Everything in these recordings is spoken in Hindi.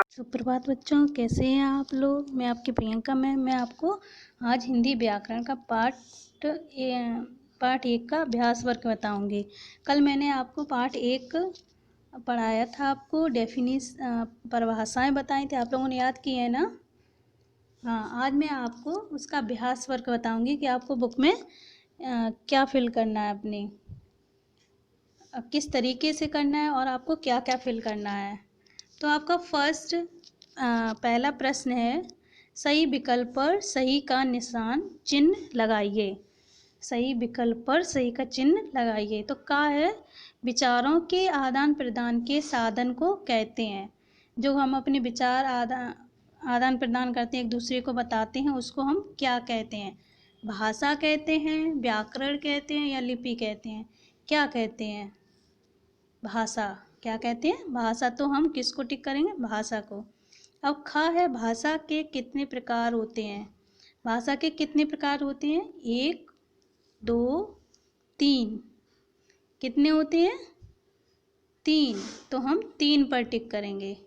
सुप्रभात बच्चों, कैसे हैं आप लोग। मैं आपकी प्रियंका मैम। मैं आपको आज हिंदी व्याकरण का पार्ट एक का अभ्यास वर्क बताऊंगी। कल मैंने आपको पार्ट एक पढ़ाया था, आपको परिभाषाएं बताई थी, आप लोगों ने याद की है ना। हाँ, आज मैं आपको उसका अभ्यास वर्क बताऊंगी कि आपको बुक में क्या फिल करना है, अपनी किस तरीके से करना है और आपको क्या क्या फिल करना है। तो आपका पहला प्रश्न है, सही विकल्प पर सही का निशान चिन्ह लगाइए। सही विकल्प पर सही का चिन्ह लगाइए। तो क्या है, विचारों के आदान प्रदान के साधन को कहते हैं। जो हम अपने विचार आदान प्रदान करते हैं, एक दूसरे को बताते हैं, उसको हम क्या कहते हैं। भाषा कहते हैं, व्याकरण कहते हैं, या लिपि कहते हैं। क्या कहते हैं? भाषा। क्या कहते हैं? भाषा। तो हम किसको टिक करेंगे? भाषा को। अब ख है, भाषा के कितने प्रकार होते हैं। भाषा के कितने प्रकार होते हैं? 1 2 3। कितने होते हैं? 3। तो हम 3 पर टिक करेंगे।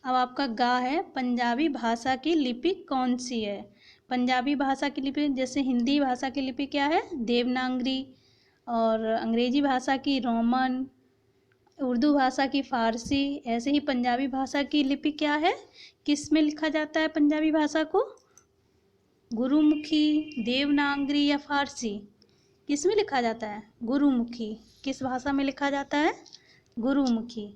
अब आपका गा है, पंजाबी भाषा की लिपि कौन सी है। पंजाबी भाषा की लिपि, जैसे हिंदी भाषा की लिपि क्या है? देवनागरी। और अंग्रेजी भाषा की रोमन, उर्दू भाषा की फ़ारसी। ऐसे ही पंजाबी भाषा की लिपि क्या है, किस में लिखा जाता है पंजाबी भाषा को? गुरुमुखी, देवनागरी या फ़ारसी। किस में लिखा जाता है? गुरुमुखी। किस भाषा में लिखा जाता है? गुरुमुखी।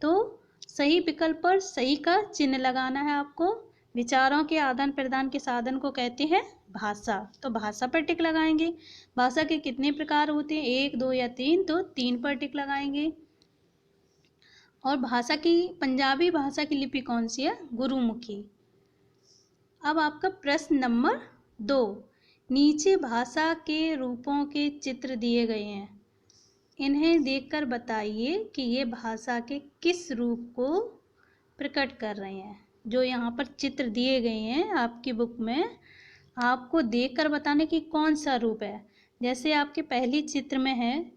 तो सही विकल्प पर सही का चिन्ह लगाना है आपको। विचारों के आदान प्रदान के साधन को कहते हैं भाषा। तो भाषा पर टिक लगाएंगे। भाषा के कितने प्रकार होते हैं? 1 2 या 3। तो 3 पर टिक लगाएंगे। और पंजाबी भाषा की लिपि कौन सी है? गुरुमुखी। अब आपका प्रश्न नंबर 2, नीचे भाषा के रूपों के चित्र दिए गए हैं। इन्हें देखकर बताइए कि ये भाषा के किस रूप को प्रकट कर रहे हैं। जो यहाँ पर चित्र दिए गए हैं आपकी बुक में, आपको देखकर बताने की कौन सा रूप है। जैसे आपके पहली चित्र में है,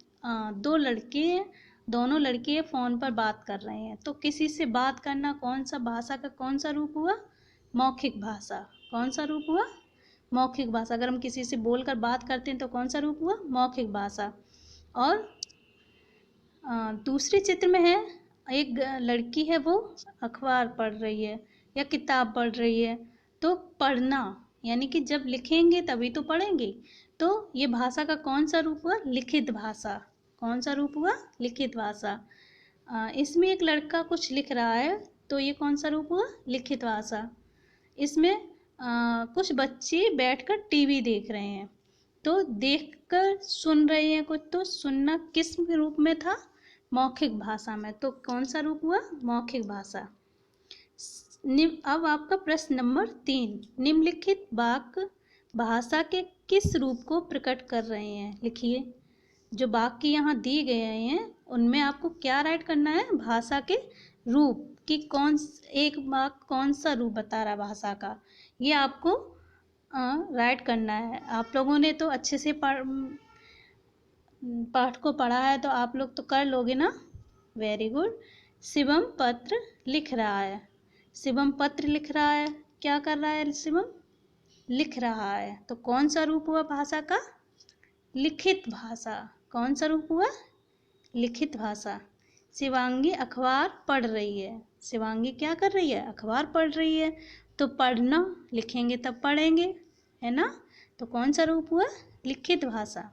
2 लड़के, दोनों लड़के फ़ोन पर बात कर रहे हैं। तो किसी से बात करना कौन सा भाषा का कौन सा रूप हुआ? मौखिक भाषा। कौन सा रूप हुआ? मौखिक भाषा। अगर हम किसी से बोलकर बात करते हैं तो कौन सा रूप हुआ? मौखिक भाषा। और दूसरे चित्र में है, एक लड़की है, वो अखबार पढ़ रही है या किताब पढ़ रही है। तो पढ़ना, यानी कि जब लिखेंगे तभी तो पढ़ेंगे। तो ये भाषा का कौन सा रूप हुआ? लिखित भाषा। कौन सा रूप हुआ? लिखित भाषा। इसमें एक लड़का कुछ लिख रहा है, तो ये कौन सा रूप हुआ? लिखित भाषा। इसमें कुछ बच्चे बैठकर टीवी देख रहे हैं, तो देखकर सुन रहे हैं कुछ। तो सुनना किस रूप में था? मौखिक भाषा में। तो कौन सा रूप हुआ? मौखिक भाषा। अब आपका प्रश्न नंबर 3, निम्नलिखित वाक्य भाषा के किस रूप को प्रकट कर रहे हैं। लिखिए, जो वाक्य यहाँ दिए गए हैं उनमें आपको क्या राइट करना है? भाषा के रूप कि एक वाक्य कौन सा रूप बता रहा है भाषा का, ये आपको राइट करना है। आप लोगों ने तो अच्छे से पाठ को पढ़ा है, तो आप लोग तो कर लोगे ना। Very good. शिवम पत्र लिख रहा है। शिवम पत्र लिख रहा है। क्या कर रहा है शिवम? लिख रहा है। तो कौन सा रूप हुआ भाषा का? लिखित भाषा। कौन सा रूप हुआ? लिखित भाषा। शिवांगी अखबार पढ़ रही है। शिवांगी क्या कर रही है? अखबार पढ़ रही है। तो पढ़ना, लिखेंगे तब पढ़ेंगे, है ना। तो कौन सा रूप हुआ? लिखित भाषा।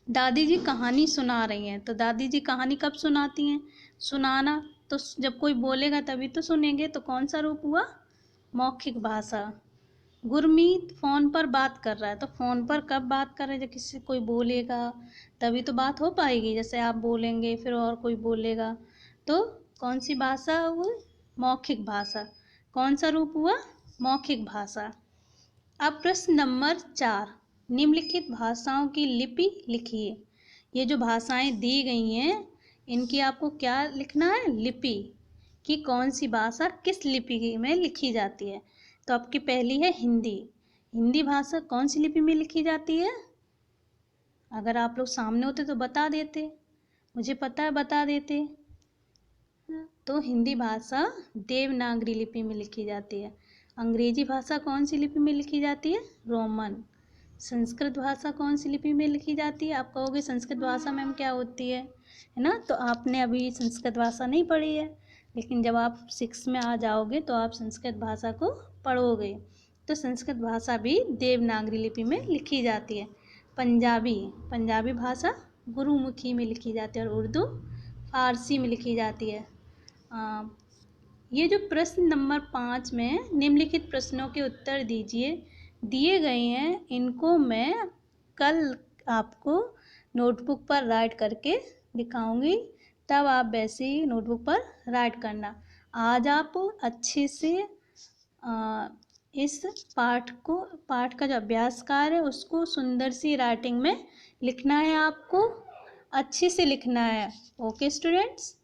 दादी जी कहानी सुना रही हैं। तो दादी जी कहानी कब सुनाती हैं? सुनाना, तो जब कोई बोलेगा तभी तो सुनेंगे। तो कौन सा रूप हुआ? मौखिक भाषा। गुरमीत फ़ोन पर बात कर रहा है। तो फ़ोन पर कब बात कर रहे हैं? जब किसी कोई बोलेगा तभी तो बात हो पाएगी। जैसे आप बोलेंगे फिर और कोई बोलेगा, तो कौन सी भाषा हुई? मौखिक भाषा। कौन सा रूप हुआ? मौखिक भाषा। अब प्रश्न नंबर 4, निम्नलिखित भाषाओं की लिपि लिखिए। ये जो भाषाएं दी गई हैं, इनकी आपको क्या लिखना है? लिपि, कि कौन सी भाषा किस लिपि में लिखी जाती है। तो आपकी पहली है हिंदी। हिंदी भाषा कौन सी लिपि में लिखी जाती है? अगर आप लोग सामने होते तो बता देते, मुझे पता है बता देते। तो हिंदी भाषा देवनागरी लिपि में लिखी जाती है। अंग्रेजी भाषा कौन सी लिपि में लिखी जाती है? रोमन। संस्कृत भाषा कौन सी लिपि में लिखी जाती है? आप कहोगे संस्कृत भाषा मैम क्या होती है ना? तो आपने अभी संस्कृत भाषा नहीं पढ़ी है, लेकिन जब आप 6 में आ जाओगे तो आप संस्कृत भाषा को पढ़ोगे। तो संस्कृत भाषा भी देवनागरी लिपि में लिखी जाती है। पंजाबी भाषा गुरुमुखी में लिखी जाती है और उर्दू फारसी में लिखी जाती है। ये जो प्रश्न नंबर 5 में निम्नलिखित प्रश्नों के उत्तर दीजिए दिए गए हैं, इनको मैं कल आपको नोटबुक पर राइट करके दिखाऊंगी, तब आप वैसे ही नोटबुक पर राइट करना। आज आप अच्छे से इस पाठ का जो अभ्यास कार्य है उसको सुंदर सी राइटिंग में लिखना है, आपको अच्छे से लिखना है। Okay students.